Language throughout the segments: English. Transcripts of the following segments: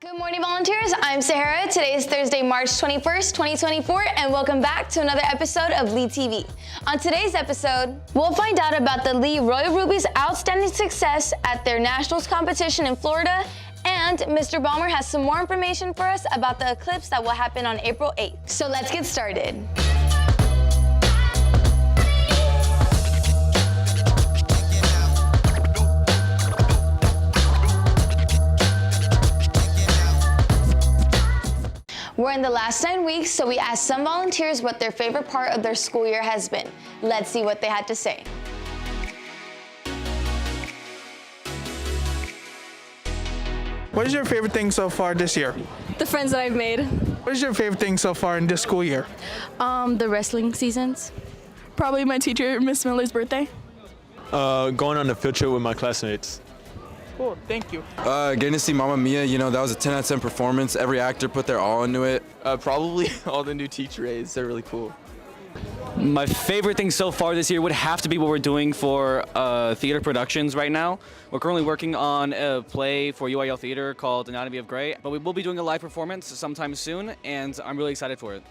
Good morning, volunteers. I'm Sahara. Today is Thursday, March 21st, 2024, and welcome back to another episode of Lee TV. On today's episode, we'll find out about the Lee Royal Rubies' outstanding success at their nationals competition in Florida, and Mr. Balmer has some more information for us about the eclipse that will happen on April 8th. So let's get started. We're in the last 9 weeks, so we asked some volunteers what their favorite part of their school year has been. Let's see what they had to say. What is your favorite thing so far this year? The friends that I've made. What is your favorite thing so far in this school year? The wrestling seasons. Probably my teacher, Miss Miller's birthday. Going on a field trip with my classmates. Cool, thank you. Getting to see Mamma Mia, that was a 10 out of 10 performance. Every actor put their all into it. Probably all the new teacher aides. They're really cool. My favorite thing so far this year would have to be what we're doing for theater productions right now. We're currently working on a play for UIL Theater called Anatomy of Grey, but we will be doing a live performance sometime soon, and I'm really excited for it.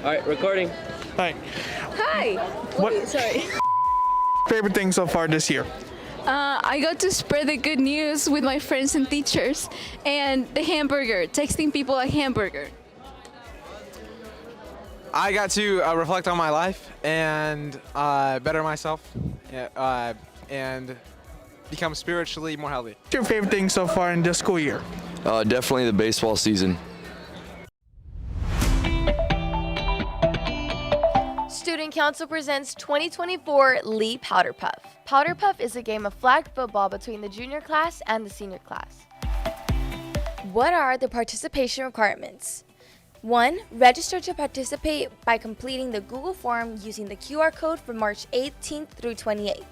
All right, recording. Hi. Hi. What Sorry. favorite thing so far this year? I got to spread the good news with my friends and teachers, and the hamburger, texting people a hamburger. I got to reflect on my life and better myself and become spiritually more healthy. What's your favorite thing so far in this school year? Definitely the baseball season. Student Council presents 2024 Lee Powder Puff. Powder Puff is a game of flag football between the junior class and the senior class. What are the participation requirements? 1. Register to participate by completing the Google form using the QR code from March 18th through 28th.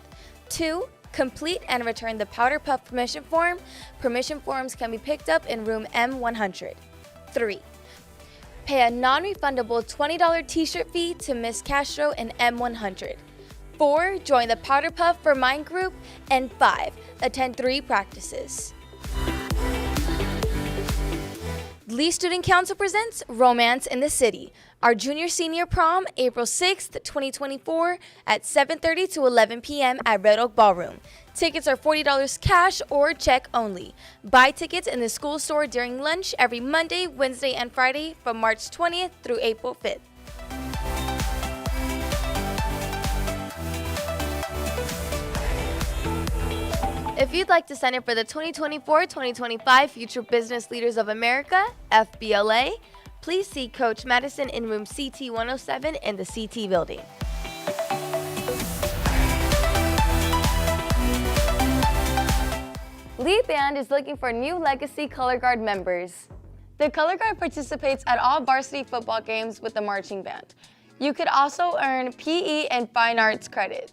2. Complete and return the Powder Puff permission form. Permission forms can be picked up in room M100. 3. Pay a non-refundable $20 t-shirt fee to Miss Castro in M100. 4. Join the Powder Puff for Mind group. And 5. Attend 3 practices. Lee Student Council presents Romance in the City. Our junior-senior prom, April 6th, 2024 at 7:30 to 11 p.m. at Red Oak Ballroom. Tickets are $40 cash or check only. Buy tickets in the school store during lunch every Monday, Wednesday, and Friday from March 20th through April 5th. If you'd like to sign up for the 2024-2025 Future Business Leaders of America, FBLA, please see Coach Madison in room CT 107 in the CT building. Lee Band is looking for new Legacy Color Guard members. The Color Guard participates at all varsity football games with the marching band. You could also earn PE and fine arts credit.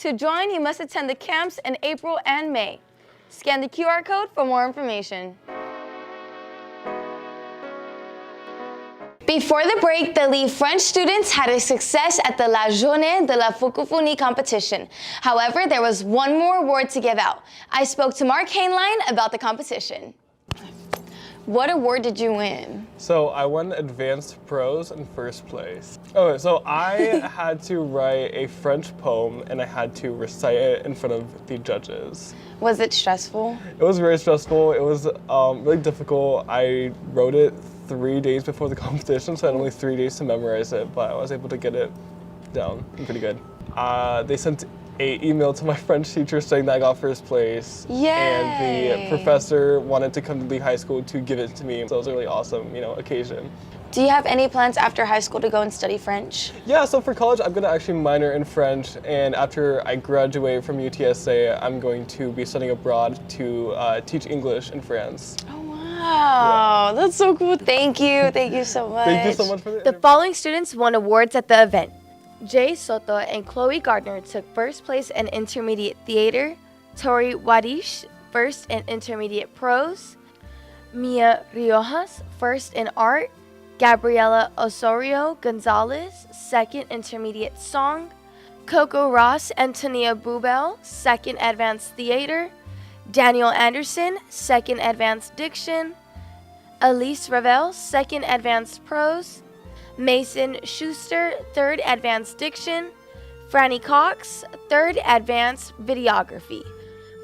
To join, you must attend the camps in April and May. Scan the QR code for more information. Before the break, the Lee French students had a success at the La Journée de la Francophonie competition. However, there was one more award to give out. I spoke to Mark Hainline about the competition. What award did you win? So I won advanced prose in first place. Okay, so I had to write a French poem and I had to recite it in front of the judges. Was it stressful? It was very stressful. It was really difficult. I wrote it 3 days before the competition, so I had only 3 days to memorize it, but I was able to get it down pretty good. They sent an email to my French teacher saying that I got first place. Yay! And the professor wanted to come to Lee High School to give it to me, so it was a really awesome, occasion. Do you have any plans after high school to go and study French? Yeah, so for college, I'm gonna actually minor in French, and after I graduate from UTSA, I'm going to be studying abroad to teach English in France. Oh, wow, that's so cool. Thank you so much. Thank you so much for The following students won awards at the event. Jay Soto and Chloe Gardner took first place in intermediate theater, Tori Wadish first in intermediate prose, Mia Riojas first in art, Gabriela Osorio Gonzalez second intermediate song, Coco Ross Antonia Bubel second advanced theater, Daniel Anderson second advanced diction, Elise Ravel, 2nd Advanced Prose, Mason Schuster, 3rd Advanced Diction, Franny Cox, 3rd Advanced Videography.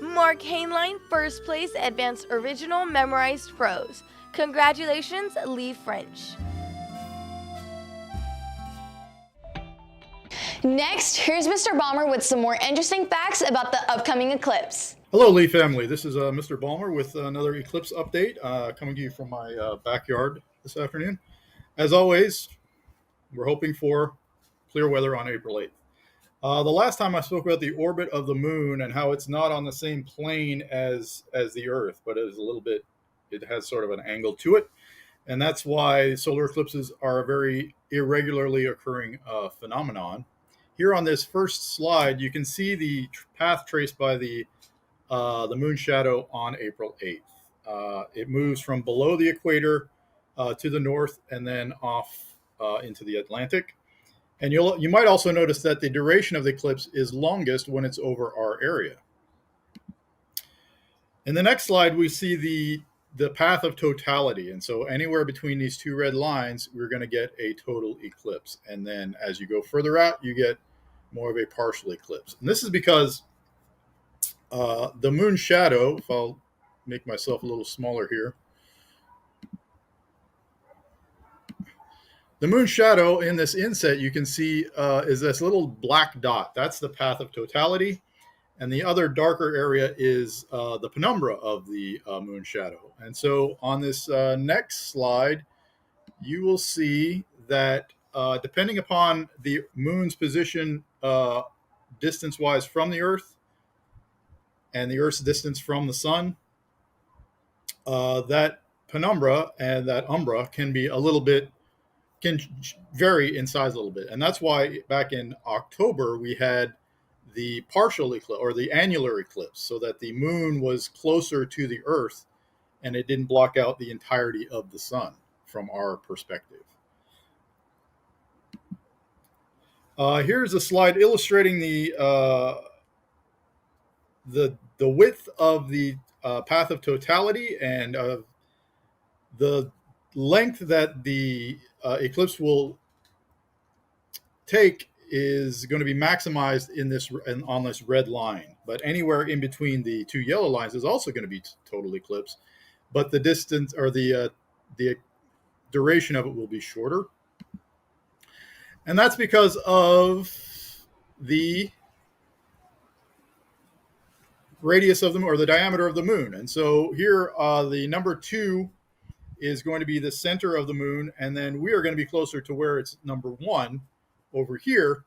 Mark Hainline, 1st place, Advanced Original Memorized Prose. Congratulations, Lee French. Next, here's Mr. Balmer with some more interesting facts about the upcoming eclipse. Hello, Lee family. This is Mr. Balmer with another eclipse update coming to you from my backyard this afternoon. As always, we're hoping for clear weather on April 8th. The last time I spoke about the orbit of the moon and how it's not on the same plane as the Earth, but it has sort of an angle to it. And that's why solar eclipses are a very irregularly occurring phenomenon. Here on this first slide, you can see the path traced by the moon shadow on April 8th. It moves from below the equator to the north and then off into the Atlantic. And you might also notice that the duration of the eclipse is longest when it's over our area. In the next slide, we see the path of totality. And so anywhere between these two red lines, we're going to get a total eclipse. And then as you go further out, you get more of a partial eclipse. And this is because the moon shadow, if I'll make myself a little smaller here, the moon shadow in this inset you can see is this little black dot. That's the path of totality. And the other darker area is the penumbra of the moon shadow. And so on this next slide, you will see that depending upon the moon's position distance-wise from the Earth and the Earth's distance from the sun, that penumbra and that umbra can vary in size a little bit. And that's why back in October, we had the partial eclipse or the annular eclipse, so that the moon was closer to the Earth and it didn't block out the entirety of the sun from our perspective. Here's a slide illustrating the width of the path of totality and the length that the eclipse will take is going to be maximized on this red line, but anywhere in between the two yellow lines is also going to be total eclipse, but the distance or the duration of it will be shorter. And that's because of the radius of the moon, or the diameter of the moon. And so here the number 2 is going to be the center of the moon, and then we are going to be closer to where it's number 1 over here,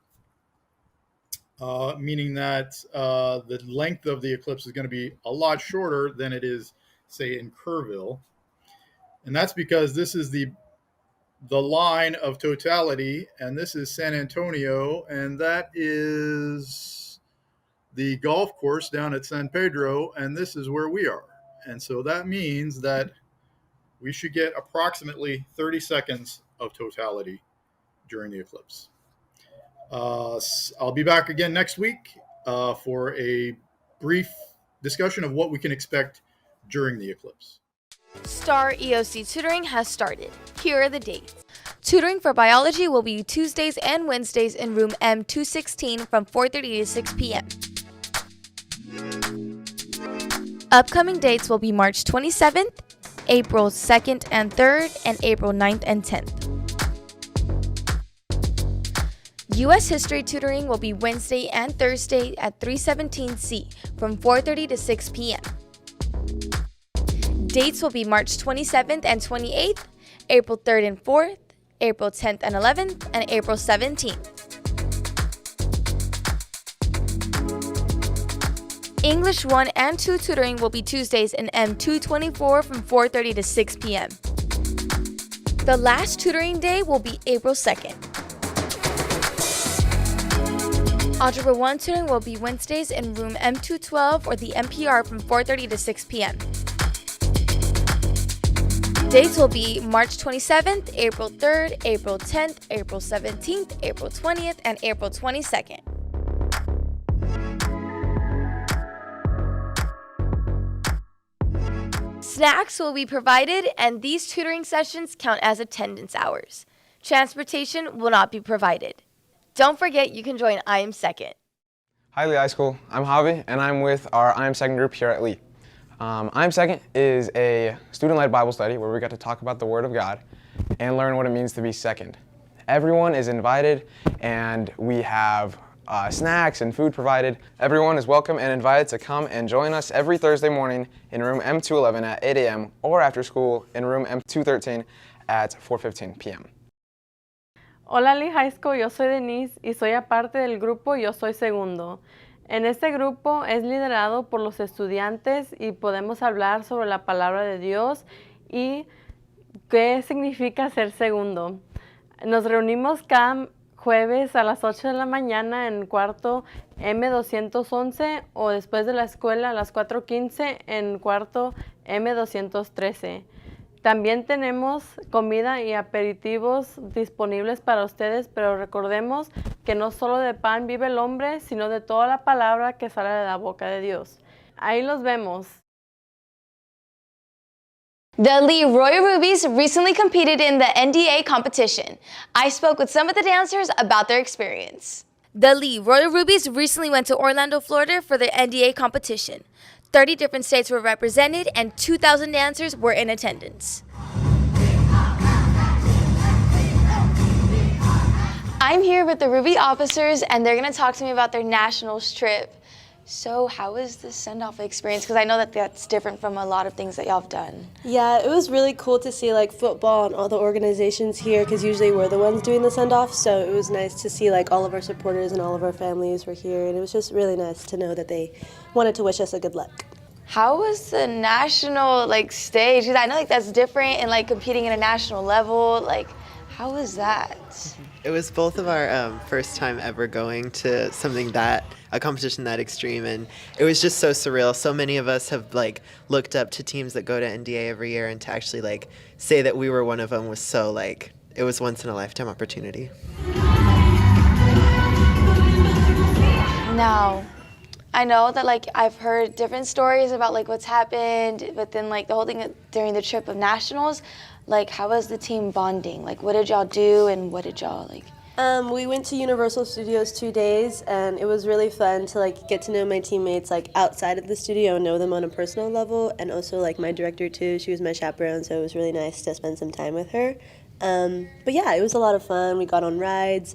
meaning that the length of the eclipse is going to be a lot shorter than it is, say, in Kerrville. And that's because this is the line of totality, and this is San Antonio, and that is the golf course down at San Pedro, and this is where we are. And so that means that we should get approximately 30 seconds of totality during the eclipse. I'll be back again next week for a brief discussion of what we can expect during the eclipse. STAR EOC tutoring has started. Here are the dates. Tutoring for biology will be Tuesdays and Wednesdays in room M216 from 4:30 to 6 p.m. Upcoming dates will be March 27th, April 2nd and 3rd, and April 9th and 10th. U.S. History tutoring will be Wednesday and Thursday at 317C from 4:30 to 6 p.m. Dates will be March 27th and 28th, April 3rd and 4th, April 10th and 11th, and April 17th. English 1 and 2 tutoring will be Tuesdays in M224 from 4:30 to 6 p.m. The last tutoring day will be April 2nd. Algebra 1 tutoring will be Wednesdays in room M212 or the MPR from 4:30 to 6 p.m. Dates will be March 27th, April 3rd, April 10th, April 17th, April 20th, and April 22nd. Snacks will be provided, and these tutoring sessions count as attendance hours. Transportation will not be provided. Don't forget you can join I Am Second. Hi Lee High School, I'm Javi and I'm with our I Am Second group here at Lee. I Am Second is a student-led Bible study where we get to talk about the Word of God and learn what it means to be second. Everyone is invited and we have snacks and food provided. Everyone is welcome and invited to come and join us every Thursday morning in room M211 at 8 a.m. or after school in room M213 at 4:15 p.m. Hola Lee High School, yo soy Denise y soy aparte del grupo Yo Soy Segundo. En este grupo es liderado por los estudiantes y podemos hablar sobre la palabra de Dios y qué significa ser segundo. Nos reunimos cada jueves a las 8 de la mañana en cuarto M211 o después de la escuela a las 4:15 en cuarto M213. También tenemos comida y aperitivos disponibles para ustedes, pero recordemos que no solo de pan vive el hombre, sino de toda la palabra que sale de la boca de Dios. Ahí los vemos. The Lee Royal Rubies recently competed in the NDA competition. I spoke with some of the dancers about their experience. The Lee Royal Rubies recently went to Orlando, Florida for the NDA competition. 30 different states were represented and 2,000 dancers were in attendance. I'm here with the Ruby officers and they're going to talk to me about their nationals trip. So how was the send-off experience? Because I know that that's different from a lot of things that y'all have done. Yeah, it was really cool to see like football and all the organizations here because usually we're the ones doing the send-off. So it was nice to see like all of our supporters and all of our families were here, and it was just really nice to know that they wanted to wish us a good luck. How was the national stage? Because I know that's different and competing at a national level. How was that? It was both of our first time ever going to a competition that extreme, and it was just so surreal. So many of us have looked up to teams that go to NDA every year, and to actually say that we were one of them was so it was once in a lifetime opportunity. Now, I know that I've heard different stories about what's happened, but then the whole thing during the trip of nationals, how was the team bonding? What did y'all do and what did y'all We went to Universal Studios 2 days, and it was really fun to get to know my teammates outside of the studio and know them on a personal level, and also my director too. She was my chaperone, so it was really nice to spend some time with her. But yeah, it was a lot of fun. We got on rides.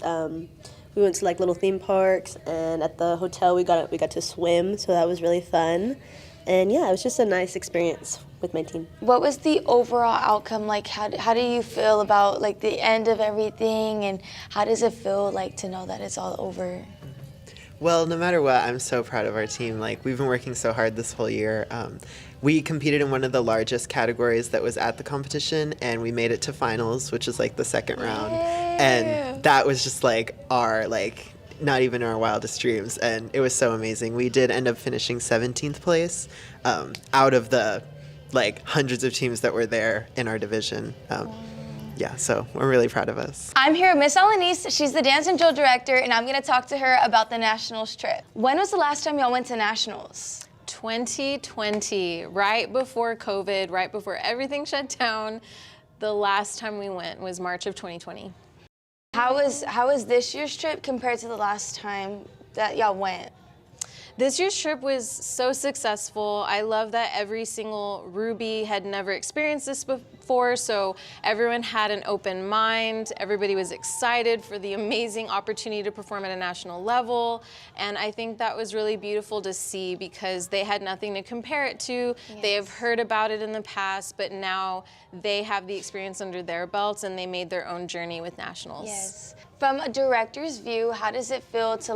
We went to little theme parks, and at the hotel we got to swim, so that was really fun. And yeah, it was just a nice experience with my team. What was the overall outcome like? How do you feel about the end of everything, and how does it feel to know that it's all over? Well, no matter what, I'm so proud of our team. We've been working so hard this whole year. We competed in one of the largest categories that was at the competition, and we made it to finals, which is the second round. And that was just our not even our wildest dreams, and it was so amazing. We did end up finishing 17th place out of the hundreds of teams that were there in our division. Yeah, so we're really proud of us. I'm here with Miss Alanis. She's the dance and drill director, and I'm going to talk to her about the nationals trip. When was the last time y'all went to nationals? 2020, right before COVID, right before everything shut down. The last time we went was March of 2020. How was this year's trip compared to the last time that y'all went? This year's trip was so successful. I love that every single Ruby had never experienced this before, so everyone had an open mind. Everybody was excited for the amazing opportunity to perform at a national level, and I think that was really beautiful to see because they had nothing to compare it to. Yes. They have heard about it in the past, but now they have the experience under their belts and they made their own journey with nationals. Yes. From a director's view, how does it feel to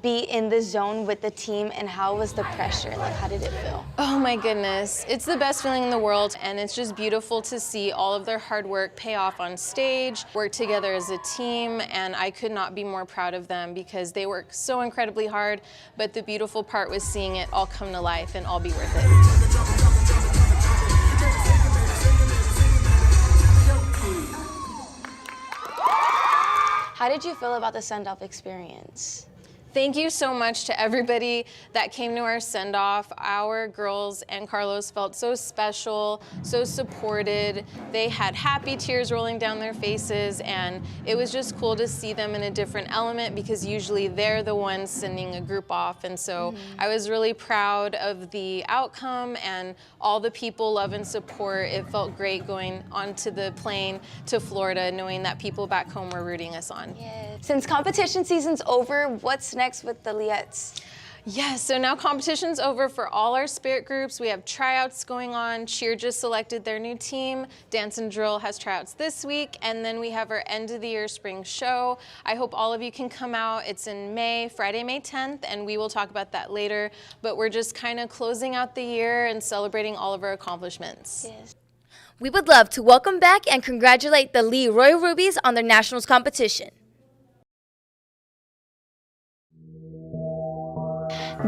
be in the zone with the team, and how was the pressure? How did it feel? Oh my goodness, it's the best feeling in the world, and it's just beautiful to see all of their hard work pay off on stage, work together as a team, and I could not be more proud of them because they work so incredibly hard, but the beautiful part was seeing it all come to life and all be worth it. How did you feel about the send-off experience? Thank you so much to everybody that came to our send-off. Our girls and Carlos felt so special, so supported. They had happy tears rolling down their faces, and it was just cool to see them in a different element because usually they're the ones sending a group off. And so I was really proud of the outcome and all the people, love and support. It felt great going onto the plane to Florida, knowing that people back home were rooting us on. Since competition season's over, what's next with the Leettes? Yes, so now competition's over for all our spirit groups. We have tryouts going on. Cheer just selected their new team. Dance and Drill has tryouts this week. And then we have our end of the year spring show. I hope all of you can come out. It's in May, Friday, May 10th, and we will talk about that later. But we're just kind of closing out the year and celebrating all of our accomplishments. Yes. We would love to welcome back and congratulate the Lee Royal Rubies on their nationals competition.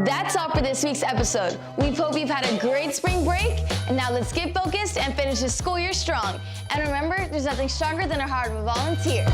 That's all for this week's episode. We hope you've had a great spring break, and now let's get focused and finish the school year strong. And remember, there's nothing stronger than a heart of a volunteer.